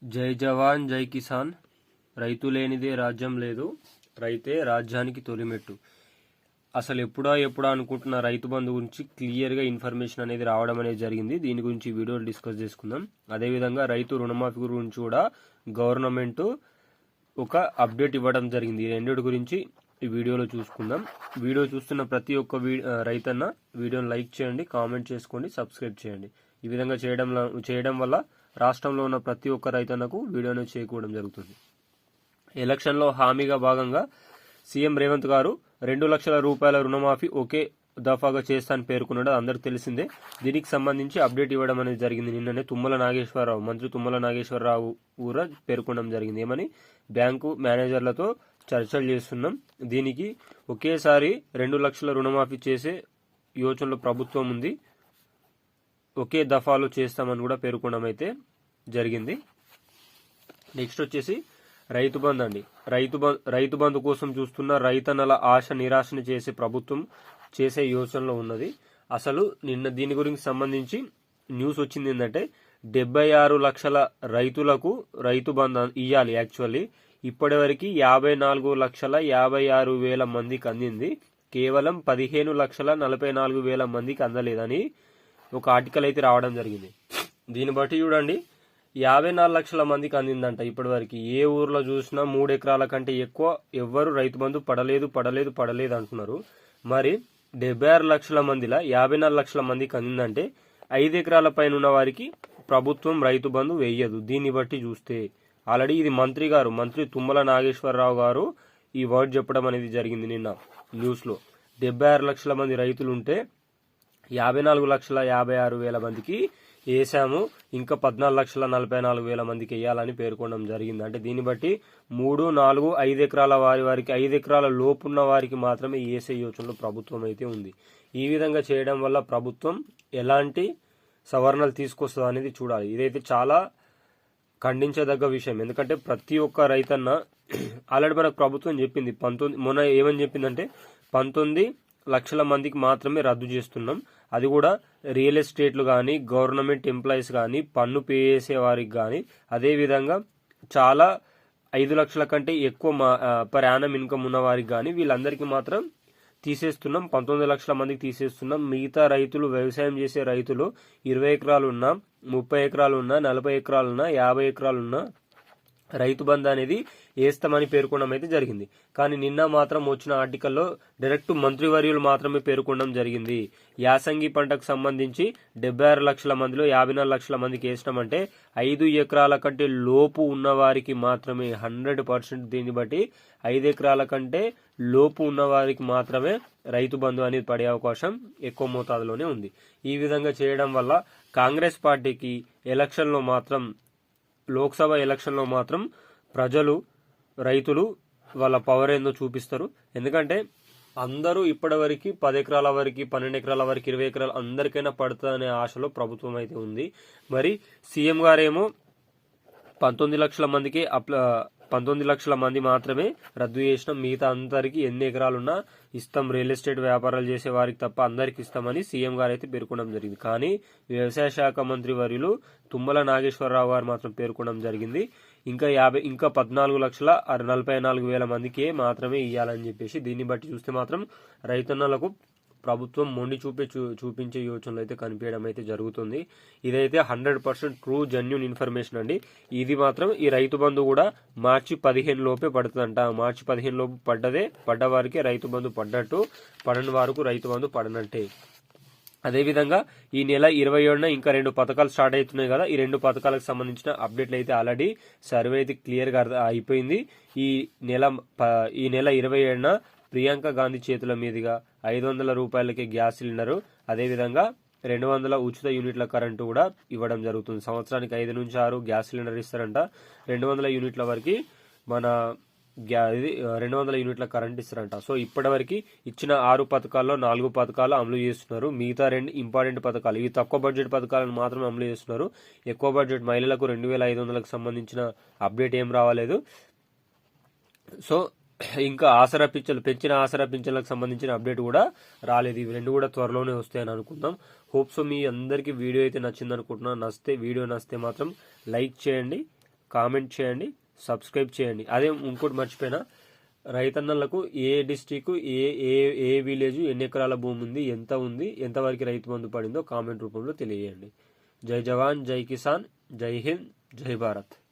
జై జవాన్ జై కిసాన్. రైతు లేనిదే రాజ్యం లేదు, రైతే రాజ్యానికి తొలిమెట్టు. అసలు ఎప్పుడా అనుకుంటున్న రైతు బంధు గురించి క్లియర్గా ఇన్ఫర్మేషన్ అనేది రావడం అనేది జరిగింది. దీని గురించి వీడియోలో డిస్కస్ చేసుకుందాం. అదేవిధంగా రైతు రుణమాఫీ గురించి కూడా గవర్నమెంట్ ఒక అప్డేట్ ఇవ్వడం జరిగింది. ఈ రెండింటి గురించి ఈ వీడియోలో చూసుకుందాం. వీడియో చూస్తున్న ప్రతి ఒక్క రైతన్న వీడియోని లైక్ చేయండి, కామెంట్ చేసుకోండి, సబ్స్క్రైబ్ చేయండి. ఈ విధంగా చేయడం వల్ల రాష్ట్రంలో ఉన్న ప్రతి ఒక్క రైతన్నకు వీడియోను చేకూడడం జరుగుతుంది. ఎలక్షన్లో హామీగా భాగంగా సీఎం రేవంత్ గారు 2 లక్షల రూపాయల రుణమాఫీ ఒకే దఫాగా చేస్తానని పేర్కొన్నాడు. అందరికి తెలిసిందే. దీనికి సంబంధించి అప్డేట్ ఇవ్వడం అనేది జరిగింది. నిన్ననే మంత్రి తుమ్మల నాగేశ్వరరావు కూడా పేర్కొనడం జరిగింది. ఏమని, బ్యాంకు మేనేజర్లతో చర్చలు చేస్తున్నాం, దీనికి ఒకేసారి 2 లక్షల రుణమాఫీ చేసే యోచనలో ప్రభుత్వం ఉంది, ఒకే దఫాలో చేస్తామని కూడా పేర్కొనడం అయితే జరిగింది. నెక్స్ట్ వచ్చేసి రైతు బంధు అండి. రైతు బంధు కోసం చూస్తున్న రైతన్నల ఆశ నిరాశను చేసే ప్రభుత్వం చేసే యోచనలో ఉన్నది. అసలు నిన్న దీని గురించి సంబంధించి న్యూస్ వచ్చింది ఏంటంటే 76 లక్షల రైతులకు రైతు బంధు ఇవ్వాలి. యాక్చువల్లీ ఇప్పటి వరకు 54,56,000 మందికి అందింది. కేవలం 15,44,000 మందికి అందలేదని ఒక ఆర్టికల్ అయితే రావడం జరిగింది. దీన్ని బట్టి చూడండి, 54 లక్షల మందికి అందిందంట ఇప్పటి వరకు. ఏ ఊర్లో చూసినా 3 ఎకరాల కంటే ఎక్కువ ఎవ్వరు రైతు బంధు పడలేదు అంటున్నారు. మరి 76 లక్షల మందిలా 54 లక్షల మందికి అందిందంటే 5 ఎకరాల పైన ఉన్న వారికి ప్రభుత్వం రైతు బంధు వేయదు. దీన్ని బట్టి చూస్తే ఆల్రెడీ ఇది మంత్రి తుమ్మల నాగేశ్వరరావు గారు ఈ వర్డ్ చెప్పడం అనేది జరిగింది నిన్న న్యూస్లో. 76 లక్షల మంది రైతులుంటే 54,56,000 మందికి వేసాము, ఇంకా 14,44,000 మందికి వేయాలని పేర్కొనడం జరిగింది. అంటే దీన్ని బట్టి 3, 4, 5 ఎకరాల వారికి 5 ఎకరాల లోపున్న వారికి మాత్రమే వేసే యోచనలో ప్రభుత్వం అయితే ఉంది. ఈ విధంగా చేయడం వల్ల ప్రభుత్వం ఎలాంటి సవరణలు తీసుకొస్తుందో అనేది చూడాలి. ఇదైతే చాలా ఖండించదగ్గ విషయం. ఎందుకంటే ప్రతి ఒక్క రైతన్న ఆల్రెడీ మనకు ప్రభుత్వం చెప్పింది, మొన్న ఏమని చెప్పిందంటే 19 లక్షల మందికి మాత్రమే రద్దు చేస్తున్నాం. అది కూడా రియల్ ఎస్టేట్లు కానీ, గవర్నమెంట్ ఎంప్లాయీస్ కానీ, పన్ను పే చేసే వారికి కానీ, అదేవిధంగా చాలా 5 లక్షల కంటే ఎక్కువ పర్ యానం ఇన్కమ్ ఉన్న వారికి కానీ వీళ్ళందరికీ మాత్రం తీసేస్తున్నాం. 19 లక్షల మందికి తీసేస్తున్నాం. మిగతా రైతులు, వ్యవసాయం చేసే రైతులు 20 ఎకరాలున్నా, 30 ఎకరాలున్నా, 40 ఎకరాలున్నా, 50 ఎకరాలున్నా రైతు బంధు అనేది వేస్తామని పేర్కొనడం అయితే జరిగింది. కానీ నిన్న మాత్రం వచ్చిన ఆర్టికల్లో డైరెక్ట్ మంత్రివర్యులు మాత్రమే పేర్కొనడం జరిగింది. యాసంగి పంటకు సంబంధించి 76 లక్షల మందిలో 54 లక్షల మందికి వేసినామంటే 5 ఎకరాల కంటే లోపు ఉన్న వారికి మాత్రమే 100%. దీన్ని బట్టి 5 ఎకరాల కంటే లోపు ఉన్న వారికి మాత్రమే రైతు బంధు అనేది పడే అవకాశం ఎక్కువ మోతాదులోనే ఉంది. ఈ విధంగా చేయడం వల్ల కాంగ్రెస్ పార్టీకి లోక్సభ ఎలక్షన్లో మాత్రం ప్రజలు, రైతులు వాళ్ళ పవర్ ఏందో చూపిస్తారు. ఎందుకంటే అందరూ ఇప్పటివరకు 10 ఎకరాల వరకు, 12 ఎకరాల వరకు, 20 ఎకరాలు అందరికైనా పడుతుందనే ఆశలో ప్రభుత్వం అయితే ఉంది. మరి సీఎం గారేమో 19 లక్షల మందికి 19 లక్షల మంది మాత్రమే రద్దు చేసినాం, మిగతా అందరికి ఎన్ని ఎకరాలున్నా ఇస్తాం, రియల్ ఎస్టేట్ వ్యాపారాలు చేసే వారికి తప్ప అందరికి ఇస్తామని సీఎం గారు అయితే పేర్కొనడం జరిగింది. కానీ వ్యవసాయ శాఖ మంత్రి వర్యులు తుమ్మల నాగేశ్వరరావు గారు మాత్రం పేర్కొనడం జరిగింది ఇంకా 14,44,000 మందికే మాత్రమే ఇవ్వాలని చెప్పేసి. దీన్ని బట్టి చూస్తే మాత్రం రైతన్నలకు ప్రభుత్వం మొండి చూపించే యోచనలు అయితే కనిపించడం అయితే జరుగుతుంది. ఇదైతే 100% ట్రూ జెన్యూన్ ఇన్ఫర్మేషన్ అండి. ఇది మాత్రం ఈ రైతు బంధు కూడా మార్చి 15 లోపే పడుతుందంట. మార్చి 15 లోపు పడ్డ వారికి రైతు బంధు పడ్డట్టు, పడని వారికి రైతు బంధు పడనట్టే. అదేవిధంగా ఈ నెల 27న ఇంకా 2 పథకాలు స్టార్ట్ అవుతున్నాయి కదా. ఈ 2 పథకాలకు సంబంధించిన అప్డేట్లు అయితే ఆల్రెడీ సర్వే అయితే క్లియర్గా అయిపోయింది. ఈ నెల 27న ప్రియాంక గాంధీ చేతుల మీదుగా 500 రూపాయలకి గ్యాస్ సిలిండరు, అదేవిధంగా 200 ఉచిత యూనిట్ల కరెంటు కూడా ఇవ్వడం జరుగుతుంది. సంవత్సరానికి 5 నుంచి 6 గ్యాస్ సిలిండర్ ఇస్తారంట. 200 యూనిట్ల వరకు 200 యూనిట్ల కరెంట్ ఇస్తారంట. సో ఇప్పటివరకు ఇచ్చిన 6 పథకాల్లో 4 పథకాలు అమలు చేస్తున్నారు. మిగతా 2 ఇంపార్టెంట్ పథకాలు, ఇవి తక్కువ బడ్జెట్ పథకాలను మాత్రమే అమలు చేస్తున్నారు. ఎక్కువ బడ్జెట్ మహిళలకు 2,500లకు సంబంధించిన అప్డేట్ ఏం రావలేదు. సో ఇంకా పెంచిన ఆసరా పింఛన్లకు సంబంధించిన అప్డేట్ కూడా రాలేదు. ఇవి 2 కూడా త్వరలోనే వస్తాయని అనుకుందాం. హోప్స్ మీ అందరికీ వీడియో అయితే నచ్చింది అనుకుంటున్నాను. వీడియో నచ్చితే మాత్రం లైక్ చేయండి, కామెంట్ చేయండి, సబ్స్క్రైబ్ చేయండి. అదే ఇంకోటి మర్చిపోయినా, రైతన్నలకు ఏ డిస్టిక్, ఏ ఏ ఏ విలేజ్, ఎన్ని ఎకరాల భూమి ఉంది, ఎంత ఉంది, ఎంతవరకు రైతు బంధు పడిందో కామెంట్ రూపంలో తెలియజేయండి. జై జవాన్, జై కిసాన్, జై హింద్, జై భారత్.